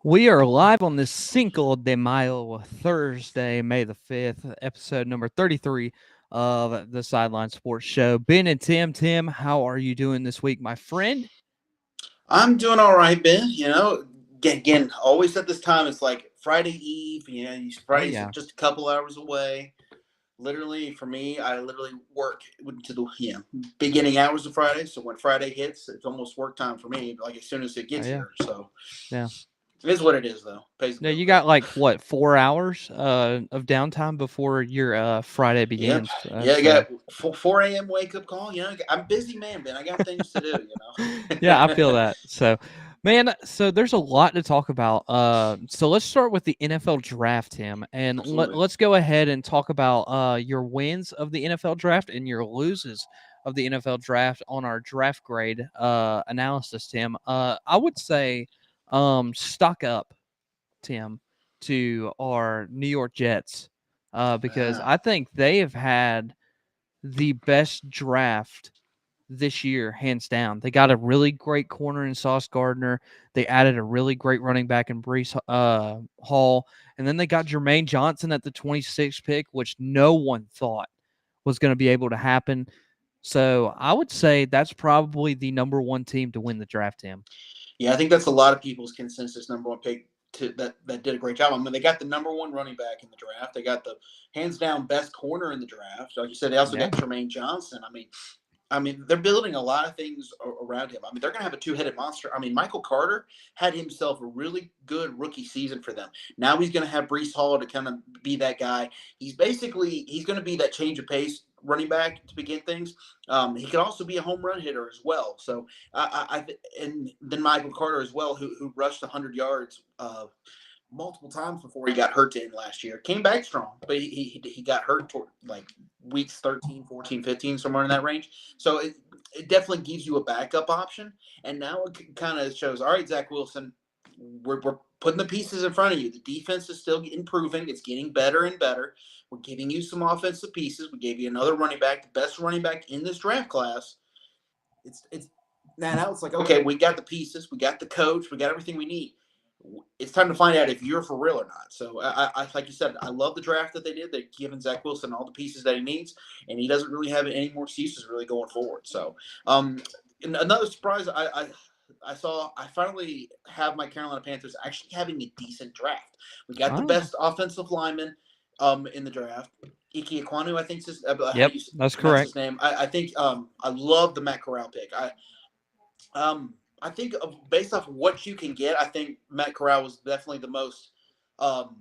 We are live on this Cinco de Mayo, Thursday, May the 5th, episode number 33 of the Sideline Sports Show. Ben and Tim, how are you doing this week, my friend? I'm doing all right, Ben. Again, always at this time, it's like Friday Eve. Oh, Friday's yeah. just a couple hours away. Literally, for me, I literally work into the beginning hours of Friday. So when Friday hits, it's almost work time for me. Like as soon as it Oh, gets yeah. here, so Yeah. it is what it is, though. Pays the No, bills, you right? got like, what, 4 hours of downtime before your Friday Yep. begins. Yeah, I got 4 a.m. wake up call. I'm a busy man, Ben. I got things to do. Yeah, I feel that. So, man, there's a lot to talk about. So let's start with the NFL draft, Tim, and Absolutely. let's go ahead and talk about your wins of the NFL draft and your loses of the NFL draft on our draft grade analysis, Tim. I would say stock up, Tim, to our New York Jets because Uh, I think they have had the best draft this year, hands down. They got a really great corner in Sauce Gardner. They added a really great running back in Brees Hall. And then they got Jermaine Johnson at the 26th pick, which no one thought was going to be able to happen. So I would say that's probably the number one team to win the draft, Tim. Yeah, I think that's a lot of people's consensus number one pick that did a great job. I mean, they got the number one running back in the draft. They got the hands down best corner in the draft. Like you said, they also Yeah. got Jermaine Johnson. I mean, they're building a lot of things around him. I mean, they're going to have a two-headed monster. I mean, Michael Carter had himself a really good rookie season for them. Now he's going to have Brees Hall to kind of be that guy. He's going to be that change of pace running back to begin things. He can also be a home run hitter as well. So and then Michael Carter as well, who rushed 100 yards multiple times before he got hurt in last year. Came back strong, but he got hurt toward like weeks 13, 14, 15, somewhere in that range. So it definitely gives you a backup option. And now it kind of shows, all right, Zach Wilson, we're putting the pieces in front of you. The defense is still improving. It's getting better and better. We're giving you some offensive pieces. We gave you another running back, the best running back in this draft class. It's now it's like, okay, we got the pieces, we got the coach, we got everything we need. It's time to find out if you're for real or not. So, I like you said, I love the draft that they did. They've given Zach Wilson all the pieces that he needs, and he doesn't really have any more excuses really going forward. So, and another surprise I saw, I finally have my Carolina Panthers actually having a decent draft. We got the Oh, best offensive lineman in the draft. Ike Ekwonu, I think is how yep, you that's pronounce his correct. name. I think I love the Matt Corral pick. I think based off of what you can get, I think Matt Corral was definitely the most. Um,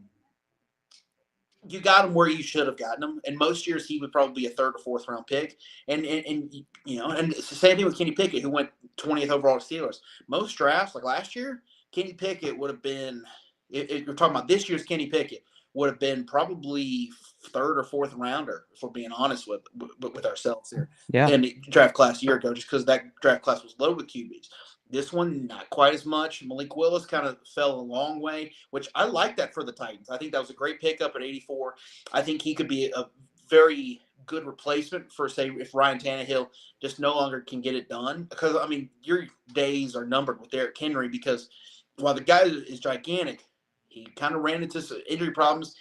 you got him where you should have gotten him. And most years he would probably be a third or fourth round pick. And and it's the same thing with Kenny Pickett, who went 20th overall to Steelers. Most drafts, like last year, Kenny Pickett would have been. If you're talking about this year's Kenny Pickett, would have been probably third or fourth rounder, if we're being honest with ourselves here. Yeah. And the draft class a year ago, just because that draft class was loaded with QBs. This one, not quite as much. Malik Willis kind of fell a long way, which I like that for the Titans. I think that was a great pickup at 84. I think he could be a very good replacement for, say, if Ryan Tannehill just no longer can get it done. Because, I mean, your days are numbered with Derrick Henry because while the guy is gigantic, he kind of ran into some injury problems.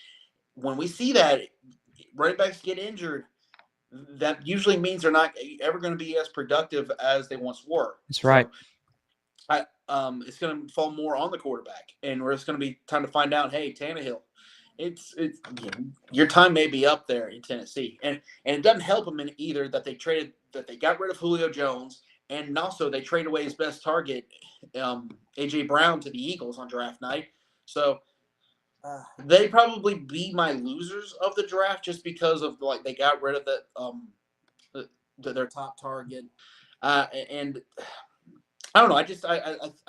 When we see that running backs get injured, that usually means they're not ever going to be as productive as they once were. That's right. So it's going to fall more on the quarterback, and we're just going to be time to find out. Hey, Tannehill, it's your time may be up there in Tennessee, and it doesn't help them in either that they got rid of Julio Jones, and also they traded away his best target, AJ Brown, to the Eagles on draft night. So they probably be my losers of the draft just because of like they got rid of their top target, and I don't know. I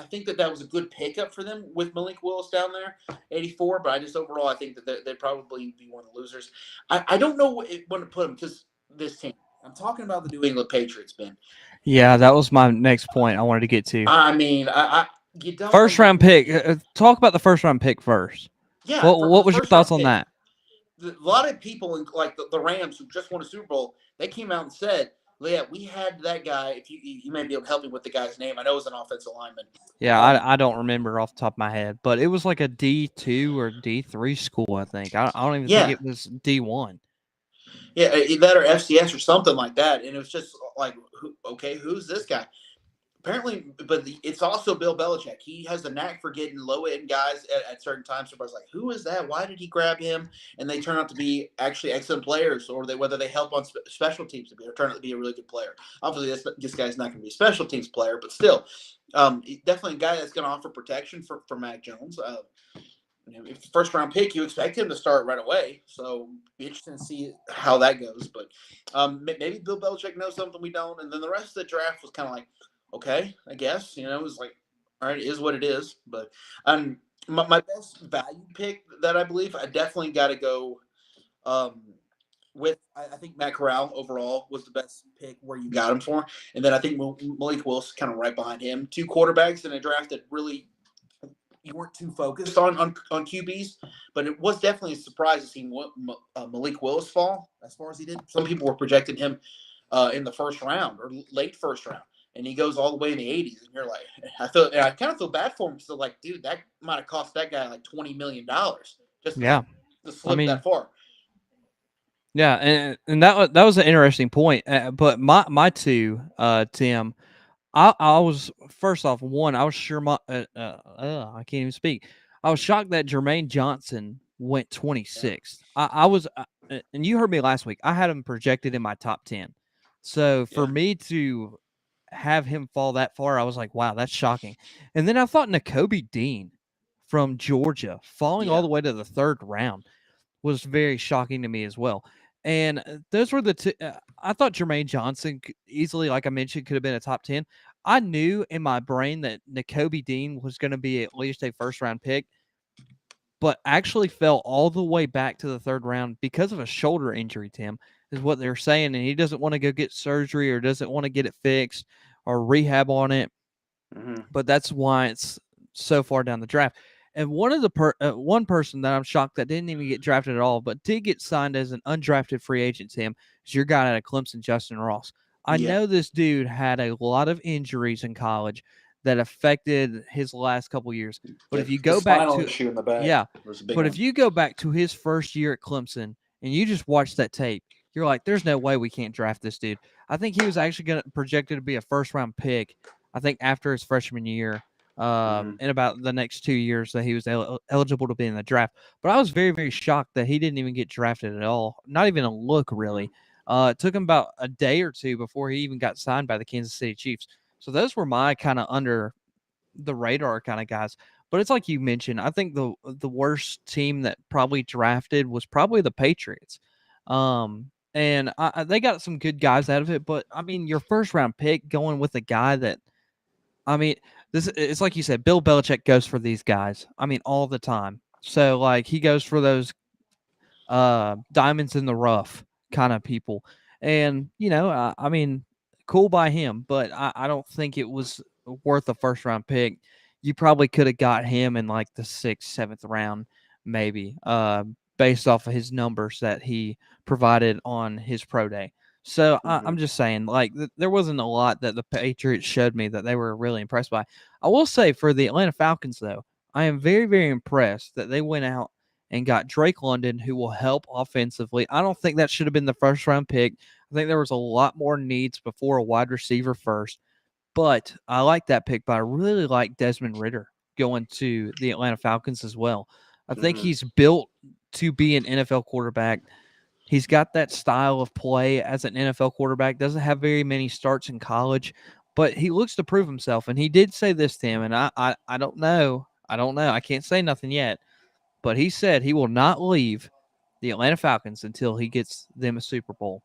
think that was a good pickup for them with Malik Willis down there, 84. But I just overall I think that they'd probably be one of the losers. I don't know when to put them because this team. I'm talking about the New England Patriots, Ben. Yeah, that was my next point I wanted to get to. I mean, I you don't First round pick. Talk about the first round pick first. yeah What the was your first thoughts round on pick. that? A lot of people, like the Rams who just won a Super Bowl, they came out and said Yeah, we had that guy. If you may be able to help me with the guy's name, I know it was an offensive lineman. Yeah, Um, I don't remember off the top of my head, but it was like a D2 or D3 school, I think. I don't even think yeah, it was D1. yeah, that or FCS or something like that. And it was just like, okay, who's this guy? Apparently, but it's also Bill Belichick. He has the knack for getting low end guys at certain times. Everybody's like, "Who is that? Why did he grab him?" And they turn out to be actually excellent players, or whether they help on special teams or turn out to be a really good player. Obviously, this guy's not going to be a special teams player, but still, definitely a guy that's going to offer protection for Mac Jones. If the first round pick, you expect him to start right away. So be interesting to see how that goes. But maybe Bill Belichick knows something we don't. And then the rest of the draft was kind of like, okay, I guess. It was like, all right, it is what it is. But my best value pick that I believe, I definitely got to go um, with. I think Matt Corral overall was the best pick where you got him for. And then I think Malik Willis kind of right behind him. Two quarterbacks in a draft that really you weren't too focused on QBs, but it was definitely a surprise to see Malik Willis fall as far as he did. Some people were projecting him in the first round or late first round, and he goes all the way in the 80s. And you're like, I kind of feel bad for him. So like, dude, that might have cost that guy like $20 million just Yeah. to I slip mean, that far. yeah, and that was an interesting point. But my two, Tim, I was first off one. I was sure I can't even speak. I was shocked that Jermaine Johnson went Yeah, 26th. I was, and you heard me last week. I had him projected in my top 10. So for yeah, me to have him fall that far, I was like, wow, that's shocking. And then I thought N'Kobe Dean from Georgia falling all yeah. the way to the third round was very shocking to me as well. And those were the two. I thought Jermaine Johnson easily, like I mentioned, could have been a top 10. I knew in my brain that N'Kobe Dean was going to be at least a first round pick, but actually fell all the way back to the third round because of a shoulder injury, Tim, is what they're saying. And he doesn't want to go get surgery or doesn't want to get it fixed or rehab on it. Mm-hmm. But that's why it's so far down the draft. And one of the one person that I'm shocked that didn't even get drafted at all, but did get signed as an undrafted free agent, Tim, is your guy out of Clemson, Justin Ross. I Yeah. know this dude had a lot of injuries in college that affected his last couple years. But Yeah, if you the go back spinal to issue in the back yeah, was a big but if one. you go back to his first year at Clemson and you just watch that tape, you're like, there's no way we can't draft this dude. I think he was actually going to projected to be a first round pick. I think after his freshman year, Mm-hmm. in about the next 2 years that he was eligible to be in the draft. But I was very, very shocked that he didn't even get drafted at all. Not even a look, really. It took him about a day or two before he even got signed by the Kansas City Chiefs. So those were my kind of under the radar kind of guys. But it's like you mentioned. I think the worst team that probably drafted was probably the Patriots. And they got some good guys out of it. But I mean, your first round pick going with a guy that I mean, this it's like you said, Bill Belichick goes for these guys. I mean, all the time. So like he goes for those diamonds in the rough kind of people. And, I mean, cool by him, but I don't think it was worth a first round pick. You probably could have got him in like the sixth, seventh round, maybe, based off of his numbers that he provided on his pro day. So Mm-hmm. I'm just saying, like, there wasn't a lot that the Patriots showed me that they were really impressed by. I will say for the Atlanta Falcons, though, I am very, very impressed that they went out and got Drake London, who will help offensively. I don't think that should have been the first round pick. I think there was a lot more needs before a wide receiver first, but I like that pick. But I really like Desmond Ritter going to the Atlanta Falcons as well. I think Mm-hmm. he's built to be an NFL quarterback. He's got that style of play as an NFL quarterback. Doesn't have very many starts in college, but he looks to prove himself. And he did say this to him, and I don't know. I don't know. I can't say nothing yet, but he said he will not leave the Atlanta Falcons until he gets them a Super Bowl.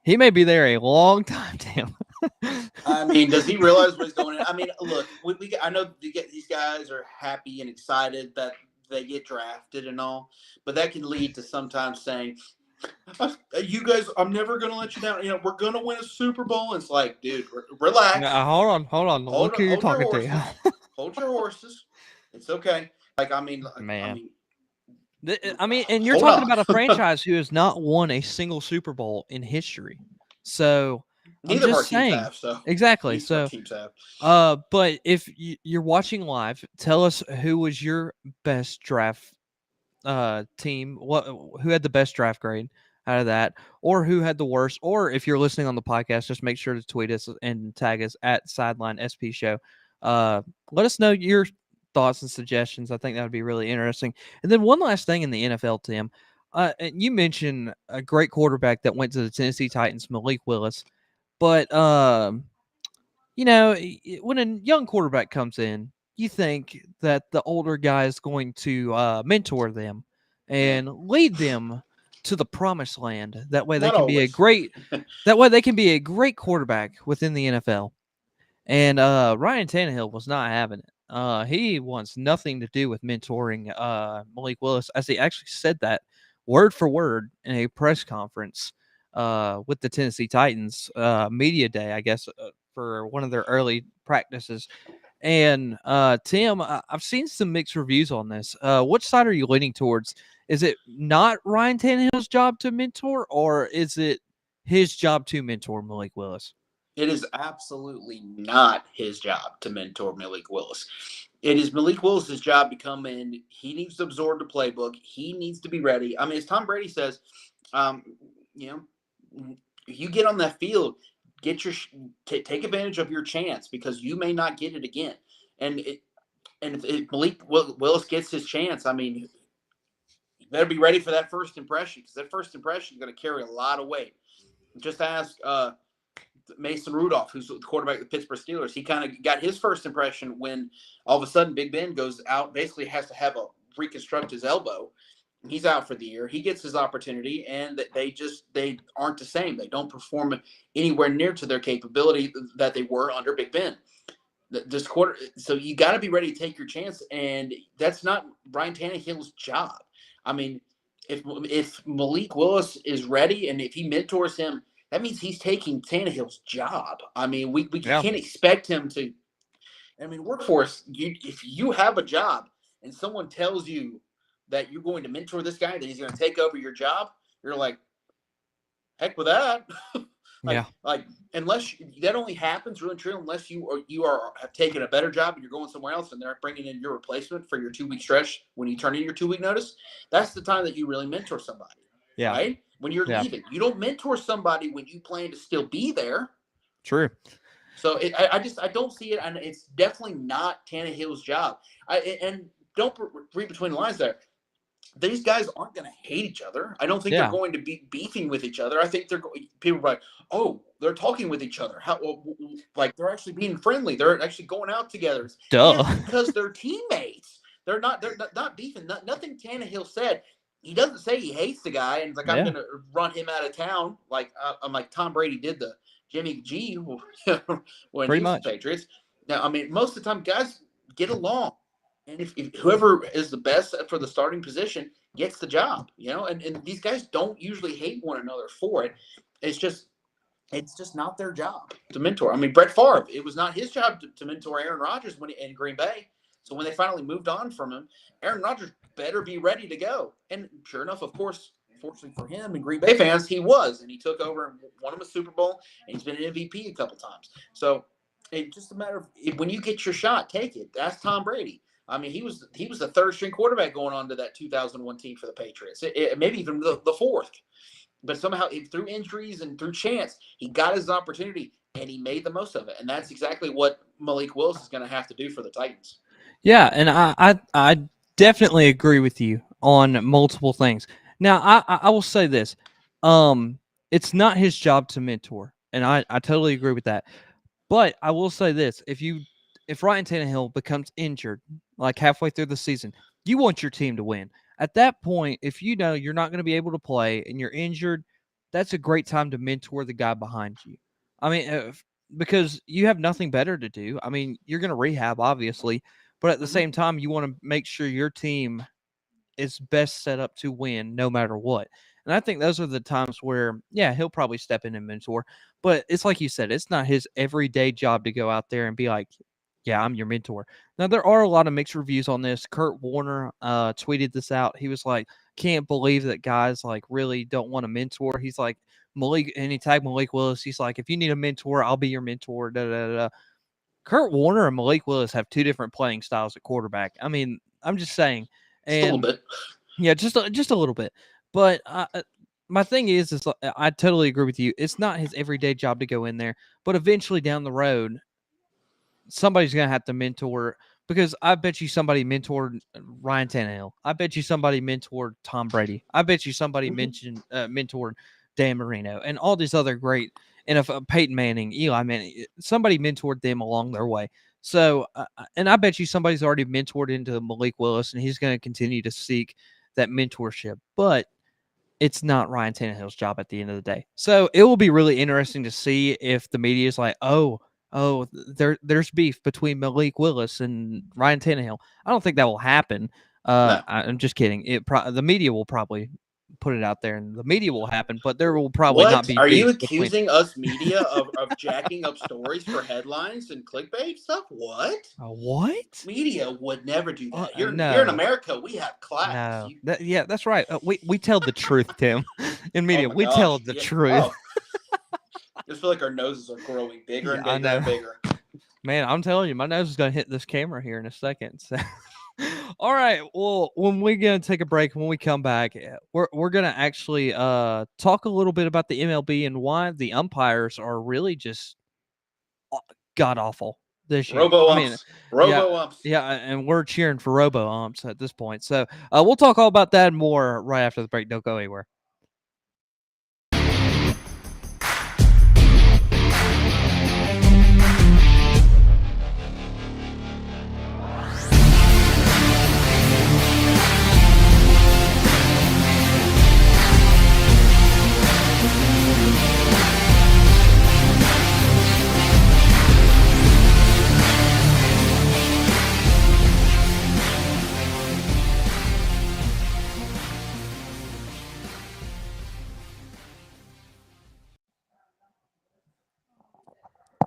He may be there a long time, Tim. I mean, does he realize what he's doing? I mean, look, I know these guys are happy and excited that they get drafted and all, but that can lead to sometimes saying, "You guys, I'm never going to let you down. We're going to win a Super Bowl." It's like, dude, relax, Now, hold on. Look who you're hold your talking to. horses, hold your horses. It's okay. I Man. mean, I mean, and you're hold talking on. about a franchise who has not won a single Super Bowl in history. So, I'm Neither of our just teams saying. have, so Exactly. neither of our So, teams have. but if you're watching live, tell us who was your best draft team, who had the best draft grade out of that, or who had the worst, or if you're listening on the podcast, just make sure to tweet us and tag us at Sideline SP Show. Uh, let us know your thoughts and suggestions. I think that would be really interesting. And then one last thing in the NFL, Tim. And you mentioned a great quarterback that went to the Tennessee Titans, Malik Willis, but when a young quarterback comes in, you think that the older guy is going to mentor them Yeah, and lead them to the promised land. That way they not can be a always. great that way they can be a great quarterback within the NFL. And Ryan Tannehill was not having it. He wants nothing to do with mentoring Malik Willis, as he actually said that word for word in a press conference with the Tennessee Titans media day, I guess, for one of their early practices. And Tim, I've seen some mixed reviews on this. Which side are you leaning towards? Is it not Ryan Tannehill's job to mentor, or is it his job to mentor Malik Willis? It is absolutely not his job to mentor Malik Willis. It is Malik Willis's job to come in. He needs to absorb the playbook. He needs to be ready. I mean, as Tom Brady says, um, you know, you get on that field, get your take advantage of your chance because you may not get it again. And if Malik Willis gets his chance, I mean, you better be ready for that first impression because that first impression is going to carry a lot of weight. Just ask Mason Rudolph, who's the quarterback of the Pittsburgh Steelers. He kind of got his first impression when all of a sudden Big Ben goes out, basically has to have a reconstruct his elbow. He's out for the year. He gets his opportunity, and they aren't the same. They don't perform anywhere near to their capability that they were under Big Ben. This quarter, so you got to be ready to take your chance, and that's not Ryan Tannehill's job. I mean, if Malik Willis is ready and if he mentors him, that means he's taking Tannehill's job. I mean, we Yeah. can't expect him to. I mean, workforce. If you have a job and someone tells you that you're going to mentor this guy, that he's going to take over your job, you're like, heck with that. Yeah. like unless that only happens really true unless you are have taken a better job and you're going somewhere else and they're bringing in your replacement for your 2 week stretch when you turn in your 2 week notice. That's the time that you really mentor somebody, Yeah. right? When you're Yeah. leaving, you don't mentor somebody when you plan to still be there. True. So I don't see it, and it's definitely not Tannehill's job. And don't read between the lines there. These guys aren't going to hate each other. I don't think they're Yeah. going to be beefing with each other. I think people are like, oh, they're talking with each other. How like they're actually being friendly. They're actually going out together. Duh. Yes, because they're teammates. They're not beefing. Nothing Tannehill said. He doesn't say he hates the guy and it's like I'm Yeah. going to run him out of town. Like I'm like Tom Brady did the Jimmy G when Pretty he was the much. Patriots. Now I mean most of the time guys get along. And if whoever is the best for the starting position gets the job, and these guys don't usually hate one another for it. It's just not their job to mentor. I mean, Brett Favre, it was not his job to mentor Aaron Rodgers in Green Bay. So when they finally moved on from him, Aaron Rodgers better be ready to go. And sure enough, of course, fortunately for him and Green Bay fans, he was, and he took over and won him a Super Bowl, and he's been an MVP a couple times. So it's just a matter of when you get your shot, take it. That's Tom Brady. I mean, he was the third string quarterback going on to that 2001 team for the Patriots, maybe even the fourth. But somehow, through injuries and through chance, he got his opportunity and he made the most of it. And that's exactly what Malik Willis is going to have to do for the Titans. Yeah, and I definitely agree with you on multiple things. Now, I will say this. It's not his job to mentor, and I totally agree with that. But I will say this: if Ryan Tannehill becomes injured like halfway through the season, you want your team to win. At that point, if you know you're not going to be able to play and you're injured, that's a great time to mentor the guy behind you. I mean, because you have nothing better to do. I mean, you're going to rehab, obviously, but at the Mm-hmm. same time, you want to make sure your team is best set up to win no matter what. And I think those are the times where, yeah, he'll probably step in and mentor. But it's like you said, it's not his everyday job to go out there and be like, yeah, I'm your mentor. Now, there are a lot of mixed reviews on this. Kurt Warner tweeted this out. He was like, can't believe that guys like really don't want to mentor. He's like, Malik, and he tagged Malik Willis. He's like, if you need a mentor, I'll be your mentor. Da, da, da, da. Kurt Warner and Malik Willis have two different playing styles at quarterback. I mean, I'm just saying. Just a little And bit. yeah, just a little bit. But my thing is I totally agree with you. It's not his everyday job to go in there, but eventually down the road, somebody's gonna have to mentor. Because I bet you somebody mentored Ryan Tannehill. I bet you somebody mentored Tom Brady. I bet you somebody mentored Dan Marino and all these other great NFL, Peyton Manning, Eli Manning. Somebody mentored them along their way. So, and I bet you somebody's already mentored into Malik Willis, and he's going to continue to seek that mentorship. But it's not Ryan Tannehill's job at the end of the day. So it will be really interesting to see if the media is like, there's beef between Malik Willis and Ryan Tannehill. I don't think that will happen. No. I'm just kidding. The media will probably put it out there, and the media will happen, but there will probably not What? be Are beef you between. accusing us media of jacking up stories for headlines and clickbait stuff? What? What? Media would never do that. Here in No. America, we have class. No. Yeah, that's right. We tell the truth, Tim. In media, Oh my we gosh. tell the Yeah. truth. Oh. I just feel like our noses are growing bigger and Yeah, I bigger and know. bigger. Man, I'm telling you, my nose is going to hit this camera here in a second. So. All right. Well, when we're going to take a break, when we come back, we're going to actually talk a little bit about the MLB and why the umpires are really just god awful this year. Robo I mean, umps. Robo umps. yeah, and we're cheering for robo umps at this point. So we'll talk all about that and more right after the break. Don't go anywhere.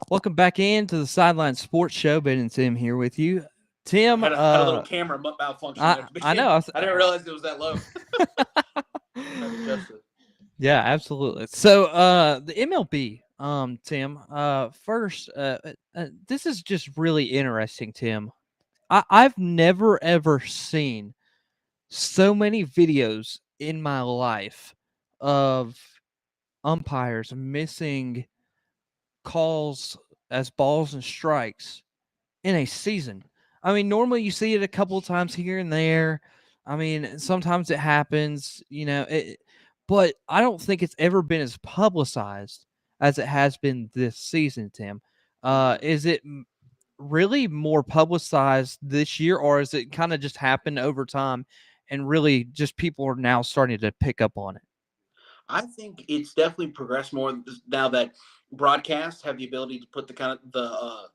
Welcome back into the Sideline Sports Show. Ben and Tim here with you. Tim, had a little camera malfunction. I know. I didn't realize it was that low. Yeah, absolutely. So, the MLB, Tim. First, this is just really interesting, Tim. I've never ever seen so many videos in my life of umpires missing calls as balls and strikes in a season. I mean, normally you see it a couple of times here and there. I mean, sometimes it happens, but I don't think it's ever been as publicized as it has been this season, Tim. Is it really more publicized this year, or is it kind of just happened over time and really just people are now starting to pick up on it? I think it's definitely progressed more now that broadcasts have the ability to put the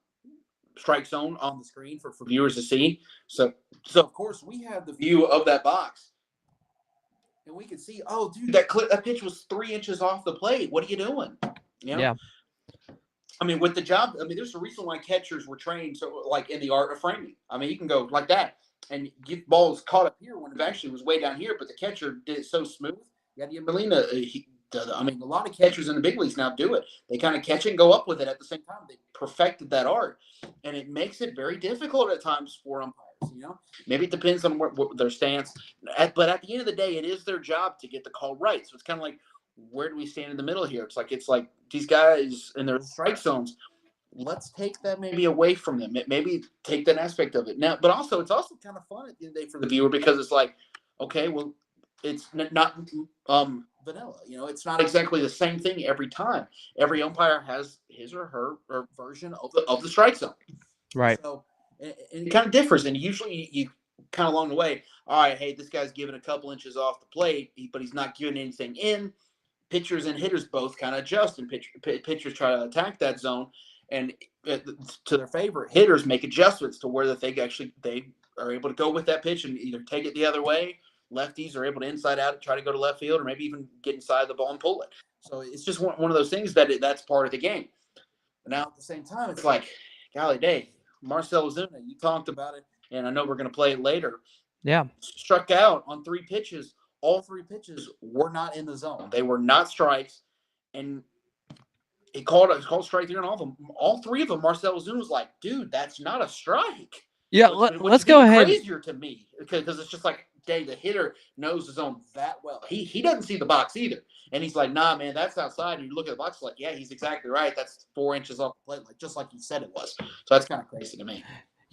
strike zone on the screen for viewers to see. So of course we have the view of that box, and we can see, oh, dude, that pitch was 3 inches off the plate. What are you doing? Yeah. I mean, with the job, there's a reason why catchers were trained so, like, in the art of framing. I mean, you can go like that and get balls caught up here when it actually was way down here, but the catcher did it so smooth. Yadier Molina, a lot of catchers in the big leagues now do it. They kind of catch it and go up with it at the same time. They perfected that art, and it makes it very difficult at times for umpires. Maybe it depends on what their stance, but at the end of the day, it is their job to get the call right. So it's kind of like, where do we stand in the middle here? It's like these guys in their strike zones. Let's take that maybe away from them. Maybe take that aspect of it now. But also, it's also kind of fun at the end of the day for the viewer, because it's like, okay, well, it's not vanilla. It's not exactly the same thing every time. Every umpire has his or her version of the strike zone. Right. So and it kind of differs, and usually you kind of along the way, all right, hey, this guy's giving a couple inches off the plate, but he's not giving anything in. Pitchers and hitters both kind of adjust, and pitchers try to attack that zone, and to their favor, hitters make adjustments to where that they are able to go with that pitch and either take it the other way. Lefties are able to inside out, try to go to left field, or maybe even get inside the ball and pull it. So it's just one of those things that's part of the game. But now at the same time, it's like, golly day, Marcell Ozuna, you talked about it, and I know we're going to play it later. Yeah. Struck out on 3 pitches. All 3 pitches were not in the zone. They were not strikes, and he called strike three on all of them. All three of them, Marcell Ozuna was like, "Dude, that's not a strike." Yeah, Which let's is go even ahead. crazier to me because it's just like, dang, the hitter knows his zone that well. He doesn't see the box either, and he's like, "Nah, man, that's outside." And you look at the box, like, yeah, he's exactly right. That's 4 inches off the plate, like just like he said it was. So that's kind of crazy to me.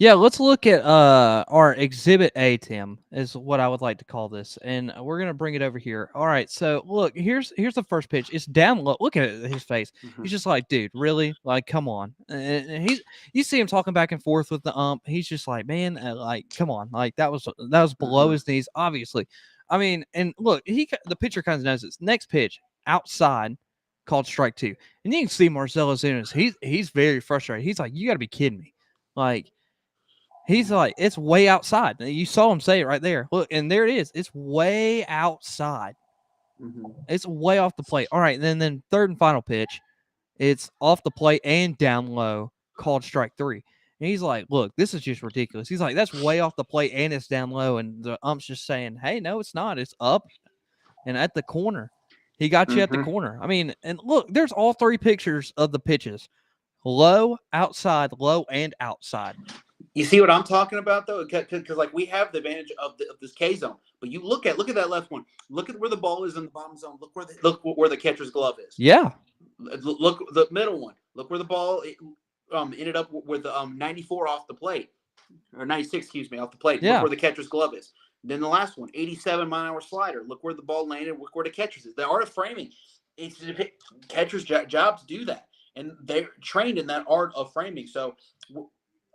Yeah, let's look at our Exhibit A, Tim, is what I would like to call this, and we're gonna bring it over here. All right, so look, here's the first pitch. It's down low. Look at his face. Mm-hmm. He's just like, dude, really? Like, come on. And he's you see him talking back and forth with the ump. He's just like, man, like, come on, like that was below Mm-hmm. his knees, obviously. I mean, and look, the pitcher kind of knows this. Next pitch outside, called strike two, and you can see Marcelo Zunas. He's very frustrated. He's like, you got to be kidding me, like. He's like, it's way outside. You saw him say it right there. Look, and there it is. It's way outside. Mm-hmm. It's way off the plate. All right, then third and final pitch. It's off the plate and down low, called strike three. And he's like, look, this is just ridiculous. He's like, that's way off the plate and it's down low. And the ump's just saying, hey, no, it's not. It's up and at the corner. He got you at the Mm-hmm. corner. I mean, and look, there's all three pictures of the pitches. Low, outside, low, and outside. You see what I'm talking about though, because like we have the advantage of this K zone, but you look at that left one. Look at where the ball is in the bottom zone. Look where the catcher's glove is. Yeah. Look the middle one. Look where the ball ended up with the 94 off the plate, or 96, excuse me, off the plate. Look Yeah. where the catcher's glove is. Then the last one, 87-mile-an-hour slider. Look where the ball landed. Look where the catcher's is. The art of framing. It's the catcher's job to do that, and they're trained in that art of framing. So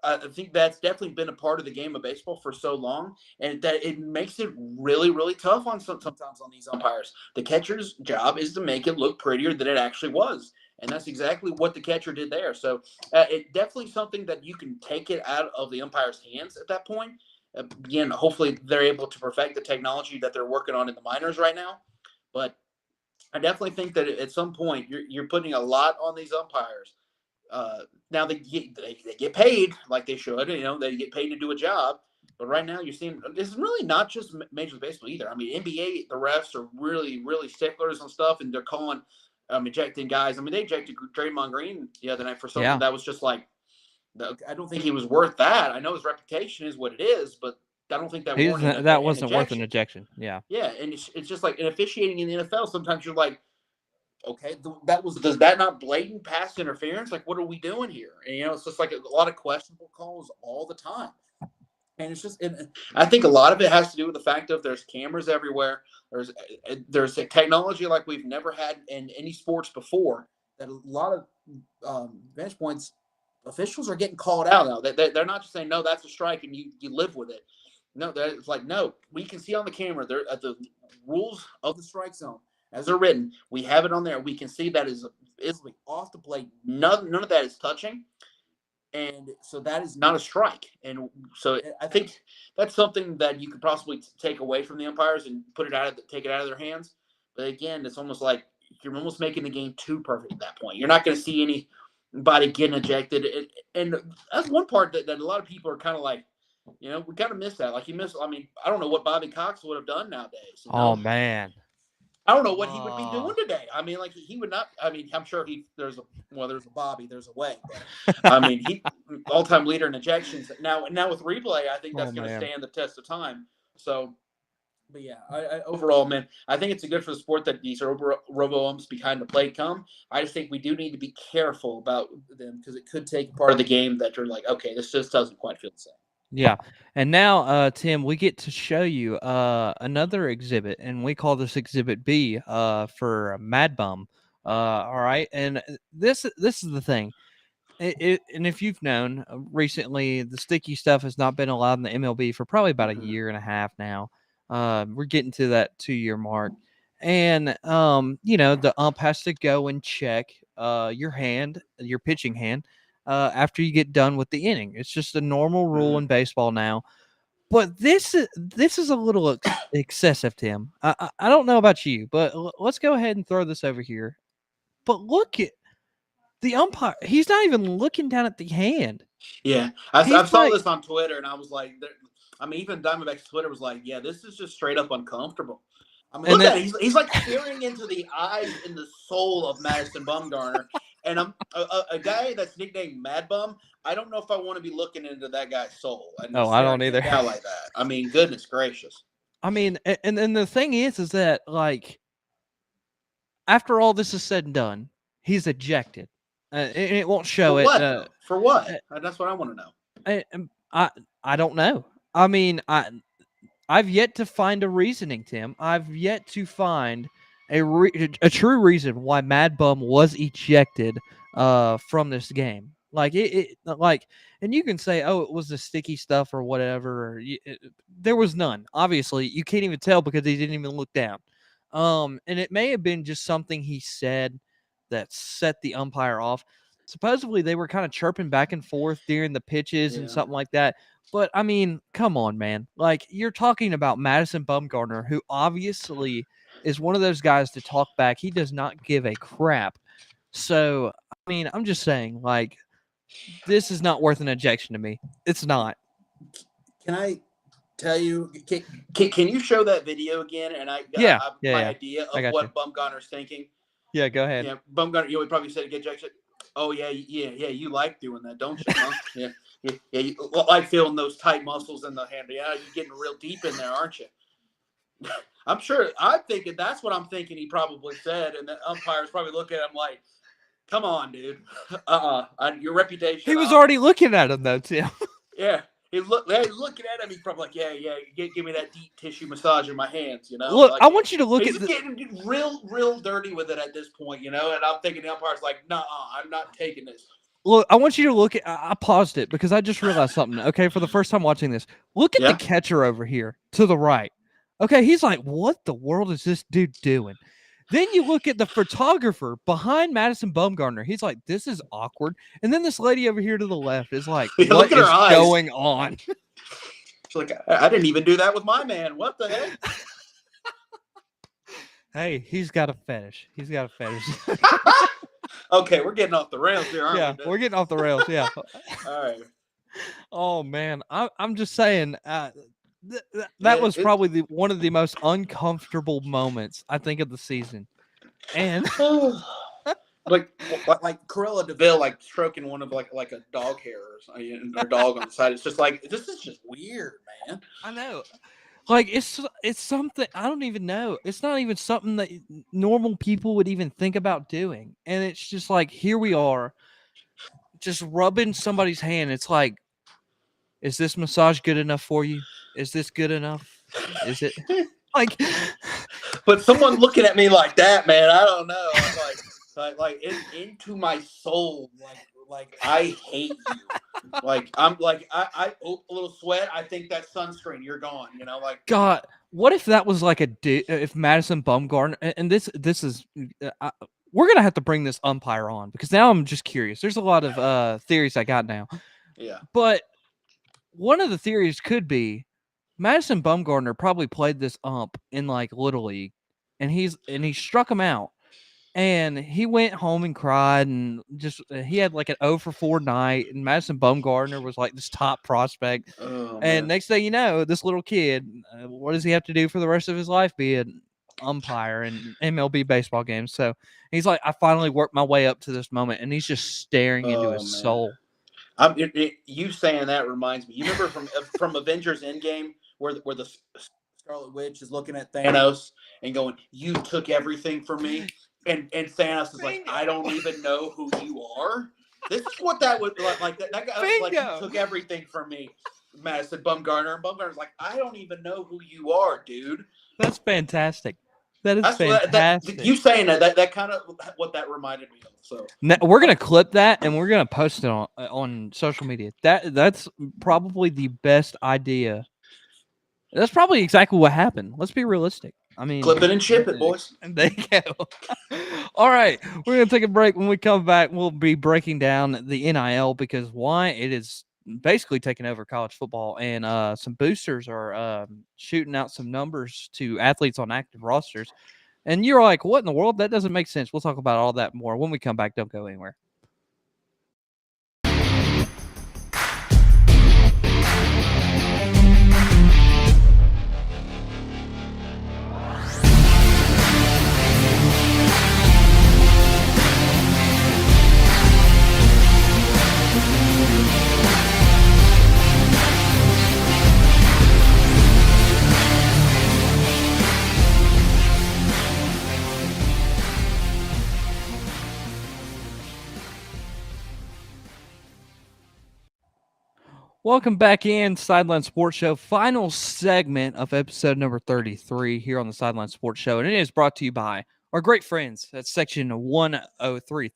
I think that's definitely been a part of the game of baseball for so long, and that it makes it really, really tough on sometimes on these umpires. The catcher's job is to make it look prettier than it actually was, and that's exactly what the catcher did there. So it definitely something that you can take it out of the umpire's hands at that point. Again, hopefully they're able to perfect the technology that they're working on in the minors right now, but I definitely think that at some point you're putting a lot on these umpires. Now they get paid like they should. They get paid to do a job. But right now you're seeing this is really not just Major League Baseball either. I mean, NBA, the refs are really, really sticklers on stuff, and they're calling ejecting guys. I mean, they ejected Draymond Green the other night for something that was just like, I don't think he was worth that. I know his reputation is what it is, but I don't think that warranted That an wasn't worth an ejection. ejection. Yeah. Yeah, and it's just like in officiating in the NFL, sometimes you're like, okay, does that not blatant pass interference? Like, what are we doing here? And it's just like a lot of questionable calls all the time. And it's just, I think a lot of it has to do with the fact of there's cameras everywhere. There's a technology like we've never had in any sports before. That a lot of bench points officials are getting called out now. They're not just saying no, that's a strike, and you live with it. No, it's like no, we can see on the camera there at the rules of the strike zone as they're written. We have it on there. We can see that is off the plate. None of that is touching. And so that is not a strike. And so I think that's something that you could possibly take away from the umpires and take it out of their hands. But again, it's almost like you're almost making the game too perfect at that point. You're not going to see anybody getting ejected. And that's one part that a lot of people are kind of like, we kind of miss that. Like I mean, I don't know what Bobby Cox would have done nowadays. Oh man. I don't know what he would be doing today. I mean, like he would not. I mean, I'm sure there's a Bobby, there's a way. But, I mean, he all-time leader in ejections. Now with replay, I think that's going to stand the test of time. So, but yeah, overall, man, I think it's good for the sport that these robo umps behind the plate come. I just think we do need to be careful about them because it could take part of the game that you're like, okay, this just doesn't quite feel the same. Yeah. And now, Tim, we get to show you another exhibit, and we call this Exhibit B for Mad Bum. All right. And this is the thing. And if you've known recently, the sticky stuff has not been allowed in the MLB for probably about a year and a half now. We're getting to that 2-year mark. And, the ump has to go and check your pitching hand, after you get done with the inning. It's just a normal rule in baseball now. But this is a little excessive, Tim. I don't know about you, but let's go ahead and throw this over here. But look at the umpire. He's not even looking down at the hand. Yeah, I saw this on Twitter, and I was like, I mean, even Diamondback's Twitter was like, yeah, this is just straight up uncomfortable. I mean, And look then at it. He's like staring into the eyes and the soul of Madison Bumgarner. And I'm a guy that's nicknamed Mad Bum. I don't know if I want to be looking into that guy's soul and I staring don't him either. down like that. I mean, goodness gracious. I mean, and the thing is that like after all this is said and done, he's ejected, and it won't show For it. what though? For what? Uh, That's what I want to know. I don't know. I mean, I've yet to find a reasoning, Tim. I've yet to find a true reason why Mad Bum was ejected from this game. Like like, and you can say, oh, it was the sticky stuff or whatever. There was none. Obviously, you can't even tell because he didn't even look down. And it may have been just something he said that set the umpire off. Supposedly, they were kind of chirping back and forth during the pitches and Yeah. something like that. But I mean, come on, man. Like you're talking about Madison Bumgarner, who obviously is one of those guys to talk back. He does not give a crap. So, I mean, I'm just saying, like, this is not worth an ejection to me. It's not. Can I tell you? Can you show that video again? And Yeah. my idea I of got what you. Bumgarner's thinking. Yeah, go ahead. Yeah, Bumgarner. You would probably say get ejection. Oh yeah. You like doing that, don't you? Huh? Yeah. You like feeling those tight muscles in the hand. Yeah, you're getting real deep in there, aren't you? I'm sure. I'm thinking that's what I'm thinking. He probably said, and the umpire's probably looking at him like, "Come on, dude. Your reputation." He was already looking at him though, Tim. Yeah. He's looking at him. He's probably like, yeah. Give me that deep tissue massage in my hands, you know. Look, like, I want you to look he's at the. getting real dirty with it at this point, you know. And I'm thinking the umpire's like, nah, I'm not taking this. Look, I want you to look at. I paused it because I just realized something. Okay, for the first time watching this, look at the catcher over here to the right. Okay, he's like, what the world is this dude doing? Then you look at the photographer behind Madison Bumgarner. He's like, this is awkward. And then this lady over here to the left is like, what is going on? She's like, I didn't even do that with my man. What the heck? Hey, he's got a fetish. He's got a fetish. Okay, we're getting off the rails here, aren't we? Yeah, we're getting off the rails. Yeah. All right. Oh man, I'm just saying that was probably one of the most uncomfortable moments I think of the season, and like Corella Deville like stroking one of like a dog hair or dog on the side. It's just like this is just weird, man. I know. Like it's something I don't even know. It's not even something that normal people would even think about doing. And it's just like here we are just rubbing somebody's hand. It's like, is this massage good enough for you? Is this good enough? Is it like but someone looking at me like that, man, I don't know. I'm like into my soul, like I hate you. Like I'm like I a little sweat. I think that sunscreen. You're gone. You know, like God. What if that was like if Madison Bumgarner and this is we're gonna have to bring this umpire on because now I'm just curious. There's a lot of theories I got now. Yeah, but one of the theories could be Madison Bumgarner probably played this ump in like Little League, and he struck him out. And he went home and cried, and just he had like an 0 for 4 night. And Madison Bumgarner was like this top prospect. oh, and next thing you know, this little kid, what does he have to do for the rest of his life? Be an umpire in MLB baseball games. So he's like, I finally worked my way up to this moment, and he's just staring into his soul. You saying that reminds me. You remember from Avengers Endgame where the Scarlet Witch is looking at Thanos and going, "You took everything from me." And Thanos is like, I don't even know who you are. This is what that was like. That guy was like, you took everything from me, Madison Bumgarner. And Bumgarner's like, I don't even know who you are, dude. That's fantastic. That's fantastic. You saying that kind of what that reminded me of. So now, we're gonna clip that and we're gonna post it on social media. That's probably the best idea. That's probably exactly what happened. Let's be realistic. I mean, clip it and ship it, boys. And there you go. All right, we're gonna take a break. When we come back, we'll be breaking down the NIL because why it is basically taking over college football, and some boosters are shooting out some numbers to athletes on active rosters. And you're like, what in the world? That doesn't make sense. We'll talk about all that more when we come back. Don't go anywhere. Welcome back in Sideline Sports Show, final segment of episode number 33 here on the Sideline Sports Show, and it is brought to you by our great friends at Section 103,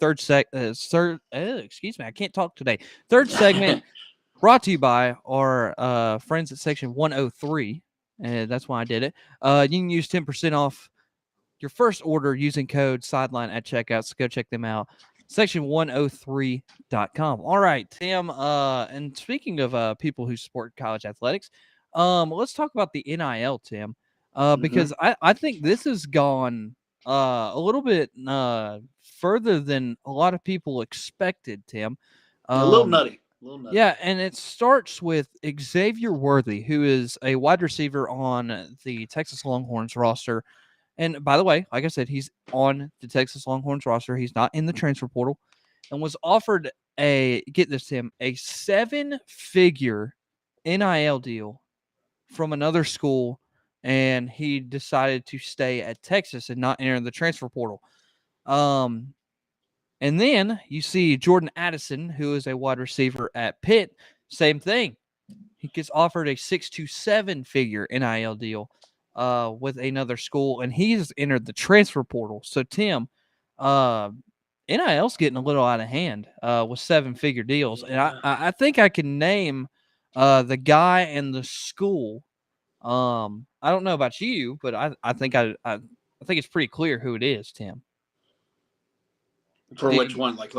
excuse me, I can't talk today. Third segment brought to you by our friends at Section 103, and that's why I did it. You can use 10% off your first order using code Sideline at checkout, so go check them out. Section103.com. All right, Tim. And speaking of people who support college athletics, let's talk about the NIL, Tim. Mm-hmm. Because I think this has gone a little bit further than a lot of people expected, Tim. A little Um, nutty. A little nutty. yeah, and it starts with Xavier Worthy, who is a wide receiver on the Texas Longhorns roster. And by the way, like I said, he's on the Texas Longhorns roster. He's not in the transfer portal, and was offered get this, Tim, a 7-figure NIL deal from another school, and he decided to stay at Texas and not enter the transfer portal. Um, and then you see Jordan Addison, who is a wide receiver at Pitt. Same thing. He gets offered a 6 to 7 figure NIL deal with another school, and he's entered the transfer portal. So, Tim, uh, NIL's getting a little out of hand with 7-figure deals. And Yeah. I think I can name the guy and the school. I don't know about you, but I think I think it's pretty clear who it is, Tim. For which Do one? Like.